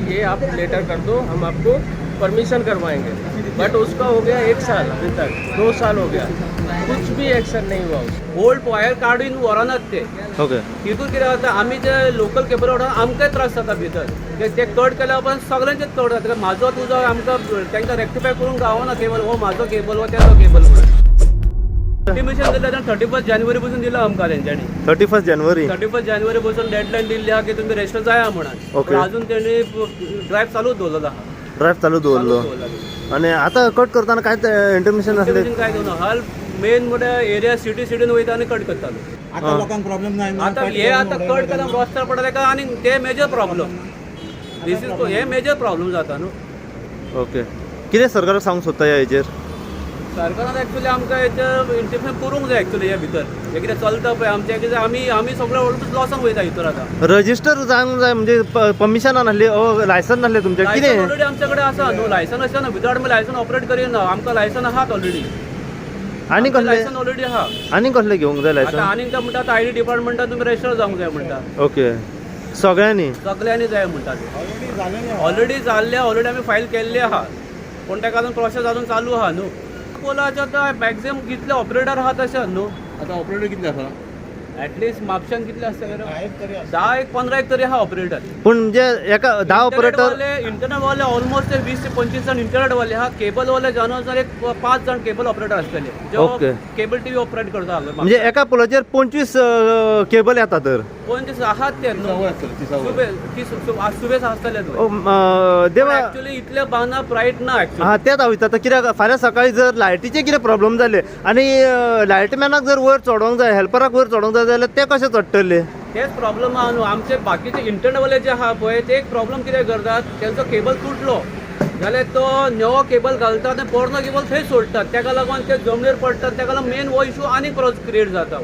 ये आप लेटर कर दो, हम आपको परमिशन करवाएंगे। बट उसका हो गया 1 साल, अभी तक 2 साल हो गया, कुछ भी एक्शन नहीं हुआ उसका। ओल्ड वायर काढून वरानात ते ओके तिथून कितें जाता, आमी जे लोकल केबल वाडा आमकांय त्रास जाता भितर, ते कट केल्या उपरांत सगळ्यांचेच कट जाता। म्हाजो तुजो आमकां तांकां रेक्टिफाय करूंक गावना केबल, हो म्हाजो केबल हो तेजो केबल म्हणून। इंटिमेशन दिलें 31 जानेवारी पासून दिलं आमकां तेंच्यांनी। 31 जानेवारी 31 जानेवारी पासून डेडलाईन दिल्ली आहा की तुमी रजिस्टर जाया म्हणून। ओके. पण अजून तेणी ड्रायव्ह चालूच दवरलेलो आहा। ड्रायव्ह चालू दवरलो आणि आता कट करताना काय इंटिमेशन असले इंटिमेशन काय घेऊन हल मेन म्हणजे एरिया सिटीन वयता आणि कट करतालो। आता लोकांक प्रॉब्लेम नाही आता हे आता कट केला रस्त्यार पडले का आणि ते मेजर प्रॉब्लेम, दिस इज हे मेजर प्रॉब्लेम जाता न्हू। ओके कितें सरकाराक सांगूंक सोदता ह्या हेचेर? सरकारान एक्चुअली आमकां हेचेर इंटिमेशन करूंक जाय एक्चुअली हे भितर हे कितें चलता पळय आमचें कितें आमी सगळे ऑलमोस्ट लॉसान वयता भितर आता। रजिस्टर जावंक जाय म्हणजे परमिशन नासली लायसन नासले तुमचे लायसन कितें? ऑलरेडी आमचे कडेन आसा न्हू, लायसन आसा ना, विदाउट आमी लायसन ऑपरेट करिना, आमकां लायसन आहात ऑलरेडी। आनी कसले लायसन ऑलरेडी आहा। आनी कसले घेवंक जाय आता लायसन? आनीक ते म्हणटा आयडी डिपार्टमेंटान तुमी रजिस्टर जावंक जाय म्हणटा, ओके सगळ्यांनी सगळ्यांनी जाय म्हणटा ते। ऑलरेडी आमी फायल केल्ली आहा, पूण ताका अजून प्रोसेस अजून चालू आहा न्हू। पोलाचे आतां मॅक्झिमम कितले ऑपरेटर आहा तशें न्हू, आता ऑपरेटर कितले आसा? ऍटलिस्ट म्हापशान कितले आसतले रे? 10-15 तरी आहा ऑपरेटर। पूण म्हणजे एका 10 ऑपरेटर इंटरनेट वाले ऑलमोस्ट 20 ते 25 जण इंटरनेट वाले आहा, केबल वाले जाणून एक 5 जण केबल ऑपरेटर आसतले ओके. जे केबल टीव्ही ऑपरेट करता हांगा। म्हणजे एका पोलाचेर 25 केबल येता तर 25 आहात ते न्हू, सुबेज आसतले देवा ऍक्च्युअली इतले बांदना प्रायट ना ऍक्च्युअली। हा तेच हांव विचारता कित्याक फाल्यां सकाळी जर लायटीचे कितें प्रॉब्लेम जाले आनी लायटमॅनाक जर वयर चडोवंक जाय हेल्पराक वयर चडोवंक जाय जाल्यार ते कशे चडटले? तेच प्रॉब्लेम आहा न्हू। आमचे बाकीचे इंटरनेटवाले जे आहा पळय ते एक प्रॉब्लेम कितें करतात, त्यांचो केबल तुटलो जाल्यार तो नवो केबल घालतात आनी पोरनो केबल थंय सोडटात, ताका लागून ते जमनीर पडटात, ताका लागून मेन हो इशू आनी क्रिएट जाता।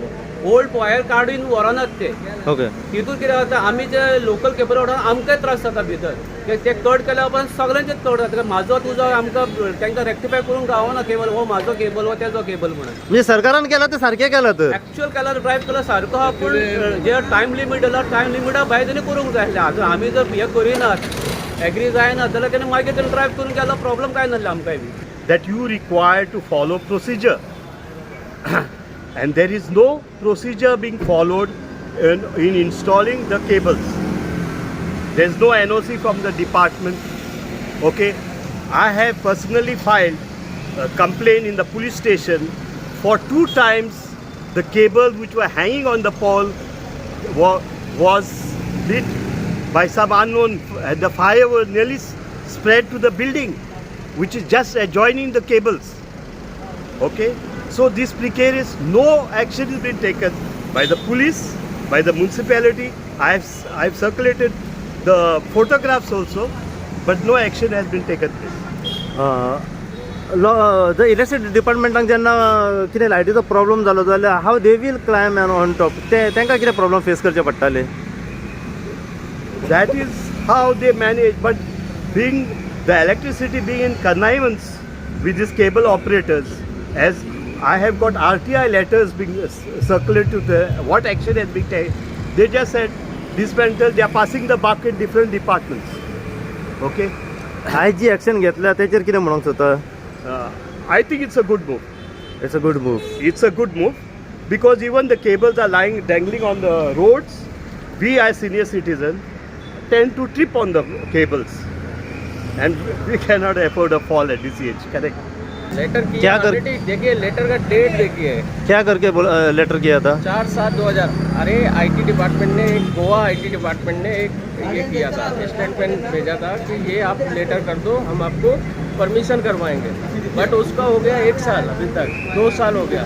ओल्ड वायर काढून व्हरनात ते ओके तितून कितें जाता, आमी जे लोकल केबल वाडा आमकांय त्रास जाता भितर, ते कट केल्या उपरांत सगळ्यांचेच कट जाता। म्हाजो तुजो आमकां तांकां रेक्टिफाय करूंक गावना केबल, हो म्हाजो केबल हो तेजो केबल म्हणून। म्हणजे सरकारान केला ते सारकें केला तर ऍक्च्युअल केल्यार ड्रायव्ह केल्यार सारको आहा, पूण जे टायम लिमीट आसा टायम लिमिटा भायर तेणी करूंक जाय आसलें। आतां आमी जर हे करिनात एग्री जायनात जाल्यार तेणी मागीर तेणी ड्रायव्ह करून केलो प्रॉब्लेम काय नासलें आमकांय बी। that you require to follow procedure and there is no procedure being followed in installing the cables. There is no NOC from the department. Okay, I have personally filed a complaint in the police station for 2 times. The cable which were hanging on the pole was lit by some unknown. The fire was nearly spread to the building which is just adjoining the cables. Okay, so this precarious, no action has been taken by the police, by the municipality. I've circulated the photographs also, but no action has been taken. जर electricity डिपार्टमेंटाक जेन्ना कितें लायटीचो problem जालो जाल्यार हाव they will क्लायम on top तांकां कितें problem face करचे पडटाले? That is how they manage, but being the electricity being in connivance with these cable operators, as I have got RTI letters being circulated to the what action has been taken. They just said dismantle. They are passing the buck in different departments. Okay, आयज जी action घेतल्या तेचेर कितें म्हणूंक सोदता? I think it's a good move. It's a good move. It's a good move because even the cables are lying dangling on the roads. We as senior citizens tend to trip on the cables, and we cannot afford a fall at this age. Correct? Letter की क्या कर- already देखिए, letter का date देखिए क्या करके letter KIA था? 4/7/2000। अरे आईटी डिपार्टमेंट ने गोवा आईटी डिपार्टमेंट ने एक ये किया था, स्टेटमेंट भेजा था कि ये आप लेटर कर दो, हम आपको परमिशन करवाएंगे। बट उसका हो गया 1 साल, अभी तक 2 साल हो गया,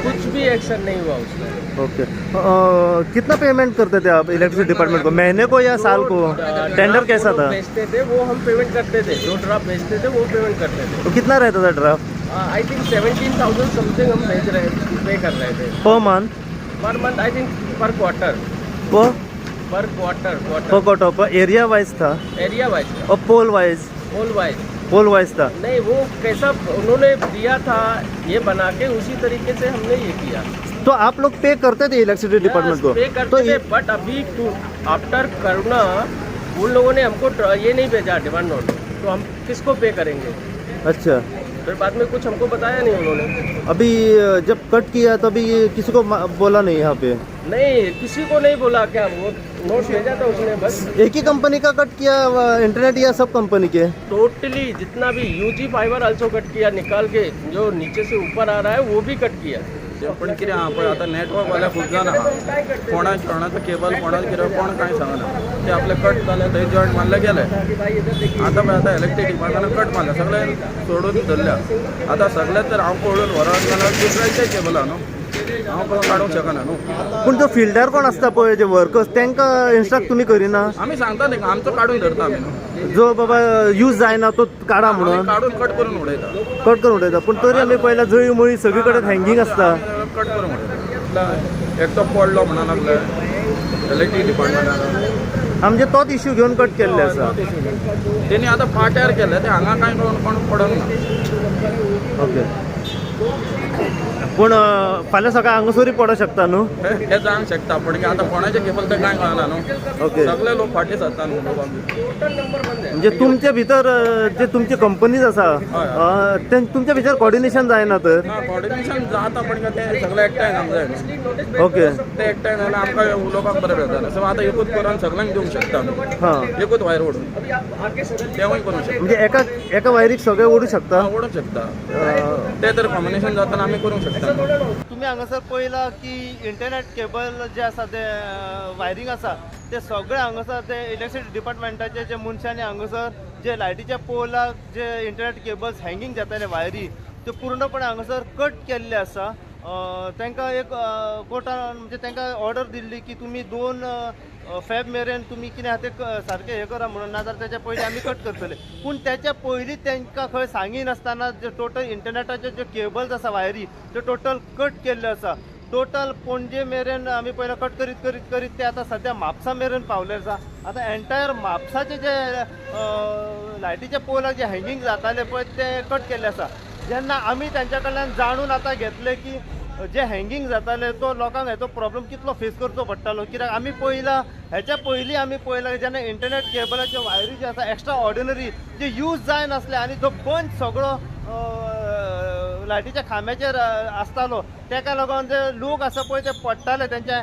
कुछ भी एक्शन नहीं हुआ उसका। ओके कितना पेमेंट करते थे आप इलेक्ट्रिसिटी डिपार्टमेंट को, महीने को या साल को? टेंडर कैसा था? भेजते थे वो हम पेमेंट करते थे, जो ड्राफ्ट भेजते थे वो पेमेंट करते थे। तो कितना रहता था ड्राफ्ट आई थिंक 17,000 समथिंग हम पे कर रहे थे per month? Per month, I think per quarter per quarter per area wise था एरिया वाइज, और पोल वाइज? पोल वाइज था। नहीं वो कैसा उन्होंने दिया था ये बना के, उसी तरीके से हमने ये किया। तो आप लोग पे करते थे इलेक्ट्रिसिटी डिपार्टमेंट को? पे तो करते थे, बट अभी आफ्टर कोरोना उन लोगों ने हमको ये नहीं भेजा डिमांड नोट, तो हम किसको पे करेंगे? अच्छा, फिर बाद में कुछ हमको बताया नहीं उन्होंने। अभी जब कट किया तो अभी किसी को बोला नहीं यहाँ पे? नहीं, किसी को नहीं बोला। क्या वो नोट भेजा था उसने बस। एक ही कंपनी का कट किया इंटरनेट या सब कंपनी के? टोटली जितना भी यूजी फाइबर आल्सो कट किया, निकाल के जो नीचे से ऊपर आ रहा है वो भी कट किया। पण कितें आहा पळय आतां नेटवर्क वाल्या खूब जाण आहा, कोणाचं केबल कोणाचं कितें कोण कांय सांगना, ते आपले कट जाले थंय जॉयंट मारले गेले। आतां पळय आतां इलेक्ट्रीक डिपार्टमेंटान कट मारला, सगळे सोडून धरल्या। आतां सगळे तर हांव पळोवन व्हरोन जाल्यार दुसऱ्याचे केबल आहा न्हू, हांव कोण काडूंक शकना न्हू। पूण जो फिल्डर कोण असता पळय जे वर्कर्स तांकां इन्स्ट्रक्ट तुमी करिना? आमी सांगता न्ही, आमचो काडून धरता आमी न्हू, जो बाबा यूज जायना तो काडा आमी म्हणून काडून कट करून उडयता, कट करून उडयता। पूण तरी आमी पळयला जळी मळी सगळी हँगींग असता। कट करून उडयता। एक तो पडलो म्हणा लागले इलेक्ट्रीक डिपार्टमेंटान, आमचे तोच इश्यू घेवन कट केल्ले आसा। तेणी आतां फाट्यार केले, ते हांगा कांय कोण पडोंक ना। ओके, पूण फाल्यां सकाळ हांगासरूय पडों शकता न्हू? हे जावंक शकता, पण आतां कोणाचे केबल ते कांय कळना न्हू। ओके, सगळे लोक फाटी सरता न्हू लोक आमी। म्हणजे तुमचे भितर जे तुमची कंपनीज आसा तुमच्या भितर कॉर्डिनेशन जायना तर? कॉर्डिनेशन जाता, पण ते सगळे एकठांय जावंक जाय न्हू। ओके, ते एकठांय जाल्यार आमकां उलोवपाक बरें जाता। सो आतां एकूच करून सगळ्यांक दिवंक शकता आमी, हां, एकूच वायर ओडून तेवूय करूंक शकता। म्हणजे एका वायरीक सगळे ओडू शकता? ओडूंक शकता, ते तर कॉम्बिनेशन जाताना आमी करूंक शकता। तुम्ही हांगासर पळयला की इंटरनेट केबल जे आसा ते वायरींग आसा ते सगळे हांगासर ते इलेक्ट्रिसिटी डिपार्टमेंटाचे जे मनशांनी हांगासर जे लायटीच्या पोलाक जे इंटरनेट केबल्स हँगींग जाताले वायरी ते पूर्णपणे हांगासर कट केल्ले आसा। तांकां एक कोर्टान म्हणजे तांकां ऑर्डर दिल्ली की तुमी 2 फेब मेरेन तुमी कितें आहा तें सारकें हें करा म्हणून, नाजाल्यार तेच्या पयलीं आमी कट करतले। पूण तेच्या पयलीं तांकां खंय सांगी नासतना जे टोटल इंटरनेटाचे जे केबल्स आसा वायरी ते टोटल कट केल्ले आसा। टोटल पणजे मेरेन आमी पयलीं कट करीत करीत करीत ते आतां सद्या म्हापसा मेरेन पावले आसा। आतां एंटायर म्हापसाचे जे लायटीचे पोलाक जे हँगींग जाताले पळय ते कट केल्ले आसा। जेन्ना आमी तांच्या कडल्यान जाणून आतां घेतले की जे हँगींग जाताले तो लोकांक हेचो प्रॉब्लेम कितलो फेस करचो पडटालो, कित्याक आमी पळयला हेच्या पयलीं आमी पळयला जेन्ना इंटरनेट केबलाच्यो वायरी जे आसा एक्स्ट्रा ऑर्डिनरी जे यूज जायनासले आनी जो बंच सगळो लायटीच्या खांब्याचेर आसतालो तेका लागून जे लोक आसा पळय ते पडटाले, त्यांच्या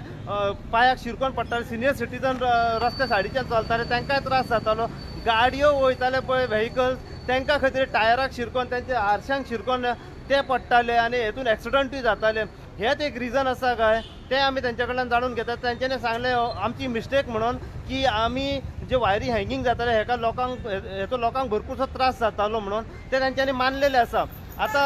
पांयाक शिरकोन पडटाले। सिनियर सिटीजन रस्त्या सायडीच्यान चलताले तांकांय त्रास जातालो। गाडयो वयताले पळय व्हेहिकल्स तांकां खातीर टायराक शिरकोन त्यांच्या आरश्यांक शिरकोन ते पडटाले आनी हेतून एक्सिडंटूय जाताले। हेच एक रिजन आसा काय ते आमी त्यांच्या कडल्यान जाणून घेतात। तांच्यांनी सांगले आमची मिस्टेक म्हणून की आमी जे वायरी हँगींग जाताले हेका लोकांक भरपूरसो त्रास जातालो म्हणून ते तांच्यांनी मानलेले आसा। आता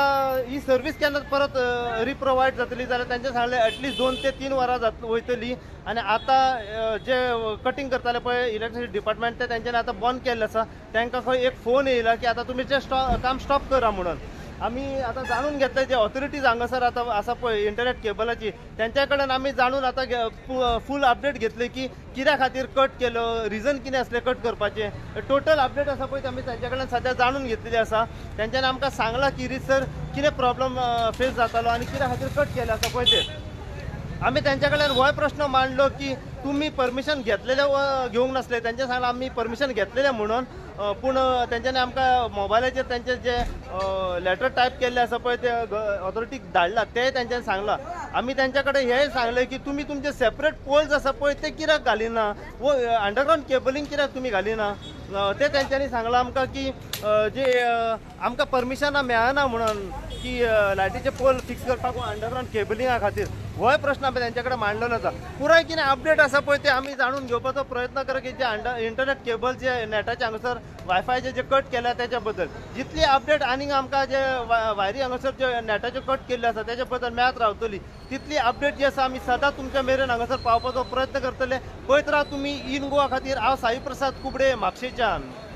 ही सर्वीस केन्ना परत रिप्रोवायड जातली जाल्यार तांचे सांगले एटलीस्ट 2 ते 3 वरां वयतली। आनी आतां जे कटिंग करताले पळय इलेक्ट्रिसिटी डिपार्टमेंट ते तांच्यांनी आतां बंद केल्ले आसा। तांकां खंय एक फोन येयला की आतां तुमी जे काम स्टॉप करा म्हणून। आमी आतां जाणून घेतले जे ऑथॉरिटीज हांगासर आतां आसा पळय इंटरनेट केबलाची त्यांच्या कडल्यान आमी जाणून आतां फूल अपडेट घेतले की कित्या खातीर कट केलो, रिजन कितें आसलें कट करपाचें। टोटल अपडेट आसा पळय आमी तांच्या कडल्यान सद्या जाणून घेतलेली आसा। तांच्यांनी आमकां सांगला की सर कितें प्रॉब्लम फेस जातालो आनी कित्या खातीर कट केले आसा पळय ते। आमी तांच्या कडल्यान हो प्रश्न मांडलो की तुम्ही परमिशन घेतलेले घेवंक नासले। तांचे सांगला आमी परमिशन घेतलेले म्हणून, पूण तांच्यांनी आमकां मोबायलाचेर तांचे जे लेटर टायप केल्ले आसा पळय ते ऑथॉरिटीक धाडला ते तांच्यांनी सांगला। आमी तांच्या कडेन हेंय सांगलें की तुमी तुमचे सेपरेट पोल्स आसा पळय ते कित्याक घालिना, वो अंडरग्रावंड केबलिंग कित्याक तुमी घालिना। ते तांच्यांनी सांगला आमकां की जे आमकां परमिशनां मेळना म्हणून की लायटीचे पोल फिक्स करपाक अंडरग्रावंड केबलिंगा खातीर। हो प्रश्न आमी तांच्या कडेन मांडलेलो आसा। पुराय कितें अपडेट आसा पळय ते आमी जाणून घेवपाचो प्रयत्न करा की जे इंटरनेट केबल जे नेटाचे हांगासर वायफायचे जे कट केल्या त्याच्या बद्दल जितली अपडेट आनीक आमकां जे वायरी हांगासर जे नेटाचे कट केल्ले आसा त्याच्या बद्दल मेळत रावतली तितली अपडेट जी आसा आमी सदां तुमच्या मेरेन हांगासर पावपाचो प्रयत्न करतले। पळयत राहा तुमी इन गोवा खातीर हांव साई प्रसाद कुबडे म्हापशेच्यान।